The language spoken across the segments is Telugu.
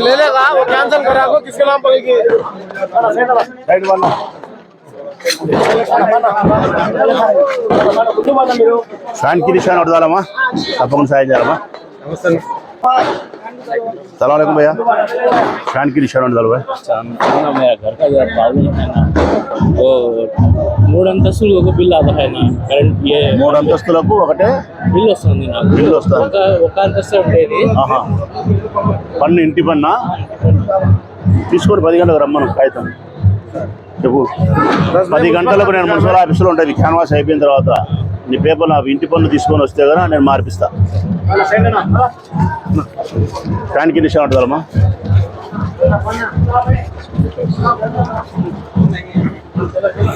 ले लेगा वो कैंसिल करा को किसके नाम पड़ेगी साइड वाला ఫ్యాన్ కిరిషాన్ వడదాలమ్మా తప్పకుండా సాయం చేయాలమ్మా सलाम अलैकुम भैया फैन की निशान डाल भाई मेरा घर का जो प्रॉब्लम है ना वो 3 अंतस्तुल को बिल आता है ना करंट ये 3 अंतस्तुలకు ఒకటే బిల్ వస్తుంది నాకు బిల్ వస్తుంది ఒక అంతస్తు ఉండేది పన్ను ఇంటి పన్నా తీసుకొని 10 గంటలకు రమ్మను కాగితం చెప్పు 10 గంటలకు నేను మున్సిపల్ ఆఫీసులో ఉంటుంది క్యాన్వాస్ అయిపోయిన తర్వాత నీ పేపర్ నా ఇంటి పన్ను తీసుకొని వస్తే కదా నేను మార్పిస్తా ఫ్యాన్ కి నిషాన్ ఉంటుందమ్మా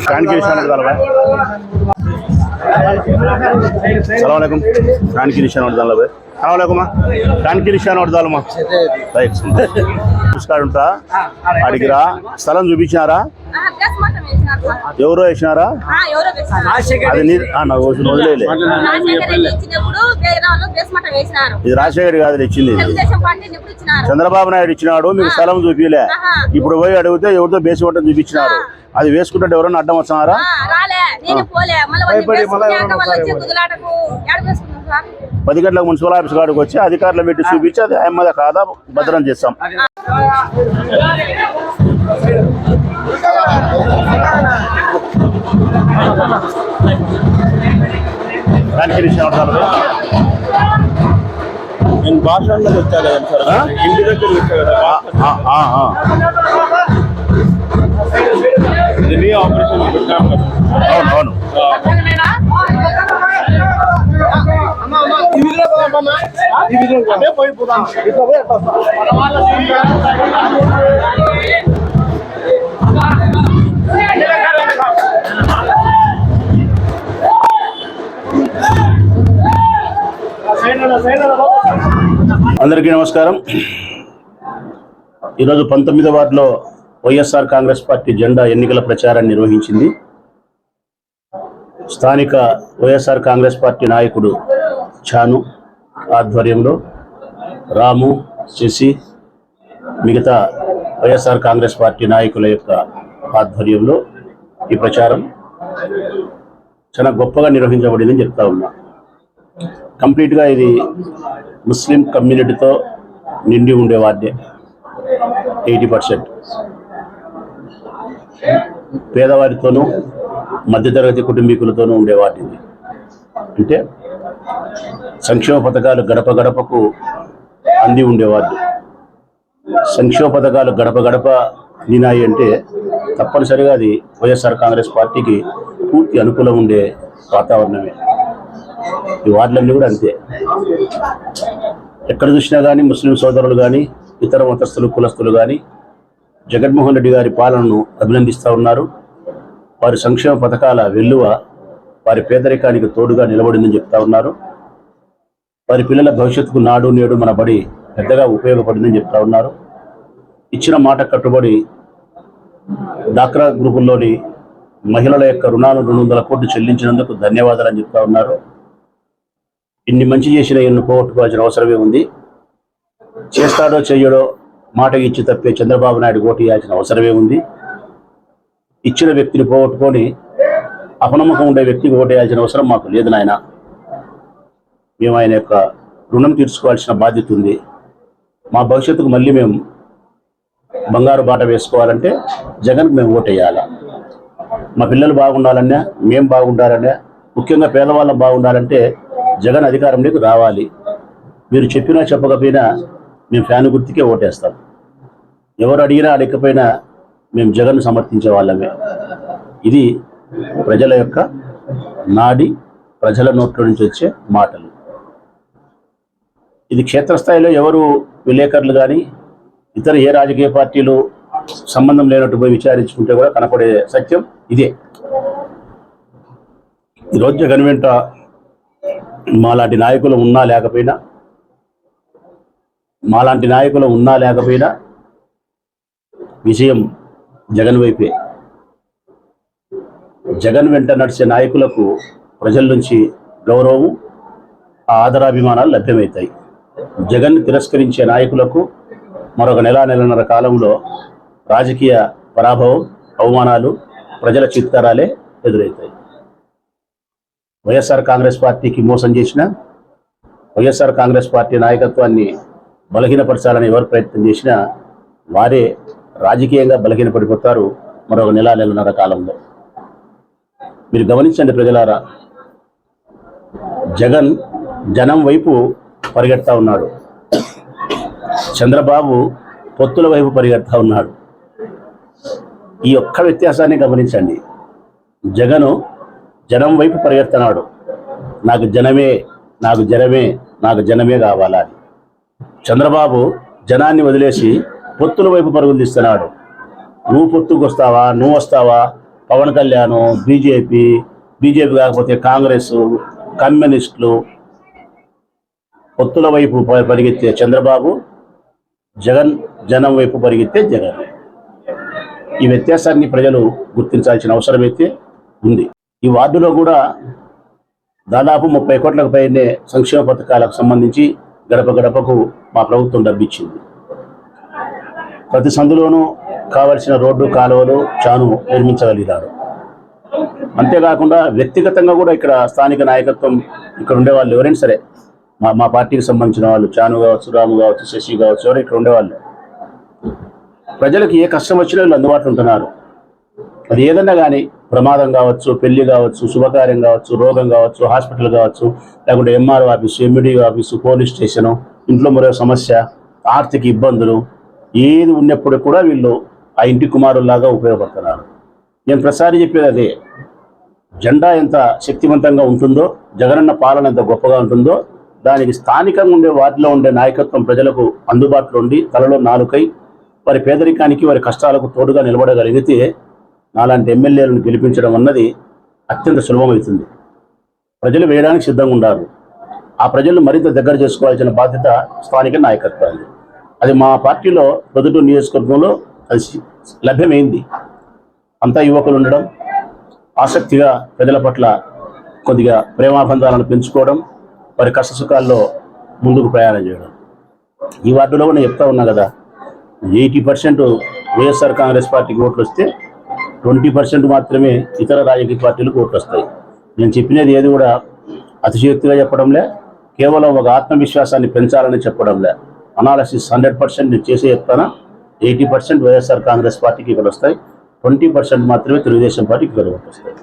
ఫ్యాన్ కి నిషాన్ ఉంటుందా సలాం అలైకుం ఫ్యాన్ కి నిషాన్ ఉంటుందా భాయ్ సలాం అలైకుం ఫ్యాన్ కి నిషాన్ ఉంటుందమ్మా రైట్ పుస్తకాలు ఉంటా అడిగిరా స్థలం చూపించినారా ఎవరో వేసినారా అది వదిలేదు ఇది రాజశేఖర్ కాదు ఇచ్చింది చంద్రబాబు నాయుడు ఇచ్చినాడు మీకు స్థలం చూపిలే ఇప్పుడు పోయి అడిగితే ఎవరితో బేసిమట్టం చూపించినారు అది వేసుకుంటే ఎవరన్నా అడ్డం వస్తున్నారా 10 గంటలకు మున్సిపల్ ఆఫీస్ కాడికి వచ్చి అధికారులు పెట్టి చూపించి అది అమ్మద కాదా భద్రం చేస్తాం నేను భాషలోకి వచ్చా కదా సార్ ఇంటి దగ్గర వచ్చా కదా ఇది ఆపరేషన్ పెట్టాము అవును అందరికీ నమస్కారం. ఈరోజు 19వ వార్డులో వైఎస్ఆర్ కాంగ్రెస్ పార్టీ జెండా ఎన్నికల ప్రచారాన్ని నిర్వహించింది. స్థానిక వైఎస్ఆర్ కాంగ్రెస్ పార్టీ నాయకుడు చాను ఆధ్వర్యంలో రాము, శశి, మిగతా వైఎస్ఆర్ కాంగ్రెస్ పార్టీ నాయకుల యొక్క ఆధ్వర్యంలో ఈ ప్రచారం చాలా గొప్పగా నిర్వహించబడిందని చెప్తా ఉన్నా. కంప్లీట్గా ఇది ముస్లిం కమ్యూనిటీతో నిండి ఉండే వార్డే. 80% పేదవారితోనూ మధ్యతరగతి కుటుంబీకులతోనూ ఉండే వార్డు. అంటే సంక్షేమ పథకాలు గడప గడపకు అంది ఉండేవాడు. సంక్షేమ పథకాలు గడప గడప అందినాయి అంటే తప్పనిసరిగా అది వైఎస్ఆర్ కాంగ్రెస్ పార్టీకి పూర్తి అనుకూలం ఉండే వాతావరణమే. ఈ వార్డులన్నీ కూడా అంతే. ఎక్కడ చూసినా కానీ ముస్లిం సోదరులు కానీ ఇతర మతస్థులు కులస్తులు కానీ జగన్మోహన్ రెడ్డి గారి పాలనను అభినందిస్తూ ఉన్నారు. వారి సంక్షేమ పథకాల వెల్లువ వారి పేదరికానికి తోడుగా నిలబడిందని చెప్తా ఉన్నారు. వారి పిల్లల భవిష్యత్తుకు నాడు నేడు మన బడి పెద్దగా ఉపయోగపడిందని చెప్తా ఉన్నారు. ఇచ్చిన మాట కట్టుబడి డాక్రా గ్రూపుల్లోని మహిళల యొక్క రుణాలు 200 కోట్లు చెల్లించినందుకు ధన్యవాదాలని చెప్తా ఉన్నారు. ఇన్ని మంచి చేసిన ఎన్ను పోగొట్టుకోవాల్సిన అవసరమే ఉంది. చేస్తాడో చెయ్యడో మాట ఇచ్చి తప్పే చంద్రబాబు నాయుడు ఓటు వేయాల్సిన అవసరమే ఉంది. ఇచ్చిన వ్యక్తిని పోగొట్టుకొని అపనమ్మకం ఉండే వ్యక్తికి ఓటు వేయాల్సిన అవసరం మాకు లేదు నాయన. మేము ఆయన యొక్క రుణం తీర్చుకోవాల్సిన బాధ్యత ఉంది. మా భవిష్యత్తుకు మళ్ళీ మేము బంగారు బాట వేసుకోవాలంటే జగన్కి మేము ఓటు వేయాలి. మా పిల్లలు బాగుండాలన్నా, మేము బాగుండాలన్నా, ముఖ్యంగా పేదవాళ్ళం బాగుండాలంటే జగన్ అధికారంలోకి రావాలి. మీరు చెప్పినా చెప్పకపోయినా మేము ఫ్యాన్ గుర్తుకే ఓటేస్తాం. ఎవరు అడిగినా అడగకపోయినా మేము జగన్ సమర్థించే వాళ్ళమే. ఇది ప్రజల యొక్క నాడి, ప్రజల నోట్ల నుంచి వచ్చే మాటలు. ఇది క్షేత్రస్థాయిలో ఎవరు విలేకరులు కానీ ఇతర ఏ రాజకీయ పార్టీలు సంబంధం లేనట్టు పోయి విచారించుకుంటే కూడా కనపడే సత్యం ఇదే. ఈరోజు జగన్ వెంట మాలాంటి నాయకులు ఉన్నా లేకపోయినా విజయం జగన్ వైపే. జగన్ వెంట నడిచే నాయకులకు ప్రజల నుంచి గౌరవం, ఆదరాభిమానాలు లభ్యమవుతాయి. జగన్ తిరస్కరించే నాయకులకు మరొక నెలన్నర కాలంలో రాజకీయ పరాభవం, అవమానాలు, ప్రజల చిత్కారాలే ఎదురవుతాయి. వైఎస్ఆర్ కాంగ్రెస్ పార్టీకి మోసం చేసిన, వైఎస్ఆర్ కాంగ్రెస్ పార్టీ నాయకత్వాన్ని బలహీనపరచాలని ఎవరు ప్రయత్నం చేసినా వారే రాజకీయంగా బలహీనపడిపోతారు మరొక నెలన్నర కాలంలో. మీరు గమనించండి ప్రజలారా, జగన్ జనం వైపు పరిగెడతా ఉన్నాడు, చంద్రబాబు పొత్తుల వైపు పరిగెడతా ఉన్నాడు. ఈ ఒక్క వ్యత్యాసాన్ని గమనించండి. జగను జనం వైపు పరిగెడుతున్నాడు, నాకు జనమే, నాకు జనమే, నాకు జనమే కావాలా అని. చంద్రబాబు జనాన్ని వదిలేసి పొత్తుల వైపు పరుగులు తీస్తున్నాడు. నువ్వు పొత్తుకు వస్తావా, నువ్వు వస్తావా, పవన్ కళ్యాణ్, బీజేపీ కాకపోతే కాంగ్రెస్, కమ్యూనిస్టులు, పొత్తుల వైపు పరిగెత్తే చంద్రబాబు, జగన్ జనం వైపు పరిగెత్తే జగన్. ఈ వ్యత్యాసాన్ని ప్రజలు గుర్తించాల్సిన అవసరమైతే ఉంది. ఈ వార్డులో కూడా దాదాపు 30 కోట్లకు పైనే సంక్షేమ పథకాలకు సంబంధించి గడప గడపకు మా ప్రభుత్వం డబ్బిచ్చింది. ప్రతి సందులోనూ కావలసిన రోడ్డు, కాలువలు, చాను నిర్మించగలిగారు. అంతేకాకుండా వ్యక్తిగతంగా కూడా ఇక్కడ స్థానిక నాయకత్వం, ఇక్కడ ఉండేవాళ్ళు ఎవరైనా సరే, మా పార్టీకి సంబంధించిన వాళ్ళు, చాను కావచ్చు, రాము కావచ్చు, శశి కావచ్చు, ఎవరు ఇక్కడ ఉండేవాళ్ళు, ప్రజలకు ఏ కష్టం వచ్చినా వీళ్ళు అందుబాటులో ఉంటున్నారు. అది ఏదన్నా కానీ, ప్రమాదం కావచ్చు, పెళ్లి కావచ్చు, శుభకార్యం కావచ్చు, రోగం కావచ్చు, హాస్పిటల్ కావచ్చు, లేకుంటే MRO office, MEd office, police station, ఇంట్లో మరో సమస్య, ఆర్థిక ఇబ్బందులు, ఏది ఉన్నప్పుడు కూడా వీళ్ళు ఆ ఇంటి కుమారుల్లాగా ఉపయోగపడుతున్నారు. నేను ప్రతిసారి చెప్పేది అదే, జెండా ఎంత శక్తివంతంగా ఉంటుందో, జగనన్న పాలన ఎంత గొప్పగా ఉంటుందో, దానికి స్థానికంగా ఉండే వాటిలో ఉండే నాయకత్వం ప్రజలకు అందుబాటులో ఉండి తలలో నాలుకై వారి పేదరికానికి, వారి కష్టాలకు తోడుగా నిలబడగలిగితే నాలాంటి ఎమ్మెల్యేలను గెలిపించడం అన్నది అత్యంత సులభమవుతుంది. ప్రజలు వేయడానికి సిద్ధంగా ఉండాలి. ఆ ప్రజలను మరింత దగ్గర చేసుకోవాల్సిన బాధ్యత స్థానిక నాయకత్వాన్ని. అది మా పార్టీలో ప్రొద్దుటూరు నియోజకవర్గంలో అది లభ్యమైంది. అంతా యువకులు ఉండడం, ఆసక్తిగా ప్రజల పట్ల కొద్దిగా ప్రేమాబంధాలను పెంచుకోవడం, వారి కష్టసుఖాల్లో ముందుకు ప్రయాణం చేయడం. ఈ వార్డులో నేను చెప్తా ఉన్నా కదా, 80% వైఎస్ఆర్ కాంగ్రెస్ పార్టీకి ఓట్లు వస్తే 20% మాత్రమే ఇతర రాజకీయ పార్టీలకు ఓట్లు వస్తాయి. నేను చెప్పినది ఏది కూడా అతిశయోక్తిగా చెప్పడంలే, కేవలం ఒక ఆత్మవిశ్వాసాన్ని పెంచాలని చెప్పడంలే. అనాలసిస్ 100% నేను చేసే చెప్తానా. 80% వైఎస్ఆర్ కాంగ్రెస్ పార్టీకి ఇక్కడ వస్తాయి, 20% మాత్రమే తెలుగుదేశం పార్టీకి ఇక్కడ ఓట్లు వస్తాయి.